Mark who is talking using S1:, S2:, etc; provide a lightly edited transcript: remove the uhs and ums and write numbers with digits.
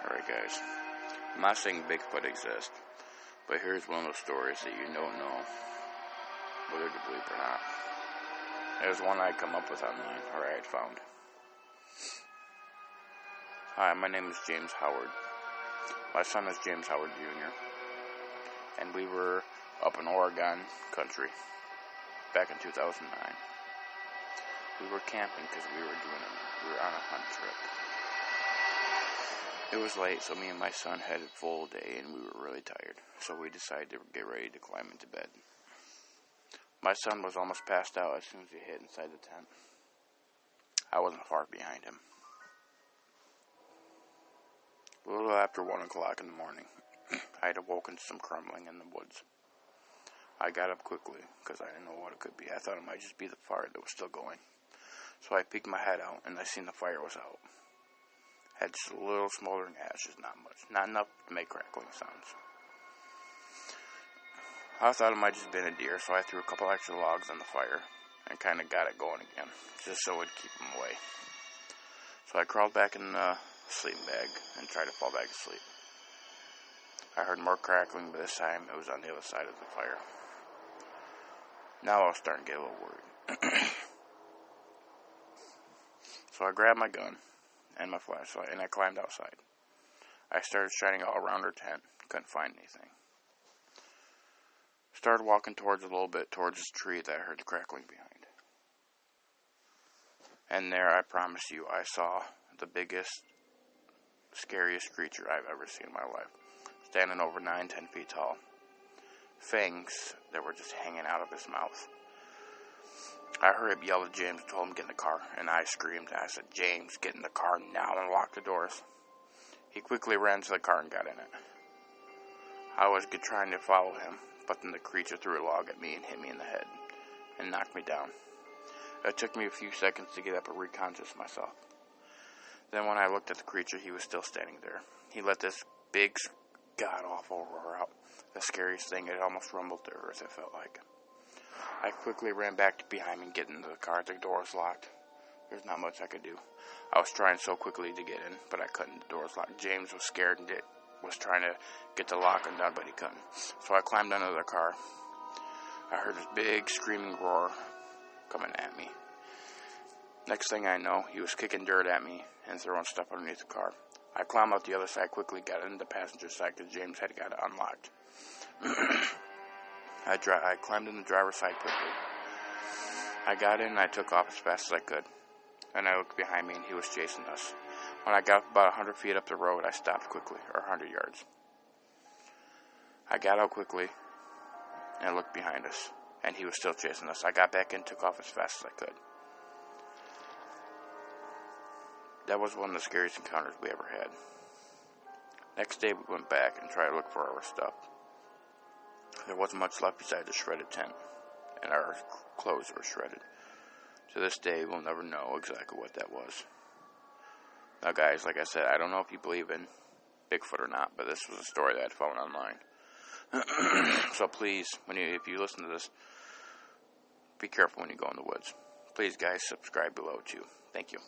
S1: Alright guys, I'm not saying Bigfoot exists, but here's one of those stories that you don't know whether to believe or not. It was one I'd come up with online, or I had found. Hi, my name is James Howard. My son is James Howard Jr. And we were up in Oregon country back in 2009. We were camping because we were on a hunt trip. It was late, so me and my son had a full day, and we were really tired. So we decided to get ready to climb into bed. My son was almost passed out as soon as he hit inside the tent. I wasn't far behind him. A little after 1 o'clock in the morning, I had awoken to some crumbling in the woods. I got up quickly, because I didn't know what it could be. I thought it might just be the fire that was still going. So I peeked my head out, and I seen the fire was out. Had just a little smoldering ashes, not much. Not enough to make crackling sounds. I thought it might just been a deer, so I threw a couple extra logs on the fire and kind of got it going again, just so it would keep them away. So I crawled back in the sleeping bag and tried to fall back asleep. I heard more crackling, but this time it was on the other side of the fire. Now I was starting to get a little worried. So I grabbed my gun and my flashlight, and I climbed outside. I started shining all around our tent. Couldn't find anything. Started walking towards a little bit, towards this tree that I heard the crackling behind. And there, I promise you, I saw the biggest, scariest creature I've ever seen in my life. Standing over 9-10 feet tall. Fangs that were just hanging out of his mouth. I heard him yell at James and told him to get in the car, and I screamed. I said, "James, get in the car now and lock the doors." He quickly ran to the car and got in it. I was trying to follow him, but then the creature threw a log at me and hit me in the head and knocked me down. It took me a few seconds to get up and reconscious myself. Then when I looked at the creature, he was still standing there. He let this big, god-awful roar out. The scariest thing, it almost rumbled the earth, it felt like. I quickly ran back behind me and get into the car. The door was locked. There's not much I could do. I was trying so quickly to get in, but I couldn't. The door was locked. James was scared and was trying to get the lock undone, but he couldn't. So I climbed under the car. I heard this big screaming roar coming at me. Next thing I know, he was kicking dirt at me and throwing stuff underneath the car. I climbed out the other side quickly, got into the passenger side because James had got it unlocked. I climbed in the driver's side quickly. I got in and I took off as fast as I could. And I looked behind me and he was chasing us. When I got about 100 feet up the road, I stopped quickly, or 100 yards. I got out quickly and looked behind us, and he was still chasing us. I got back in and took off as fast as I could. That was one of the scariest encounters we ever had. Next day we went back and tried to look for our stuff. There wasn't much left besides a shredded tent, and our clothes were shredded. To this day, we'll never know exactly what that was. Now guys, like I said, I don't know if you believe in Bigfoot or not, but this was a story that I found online. So please, if you listen to this, be careful when you go in the woods. Please guys, subscribe below too. Thank you.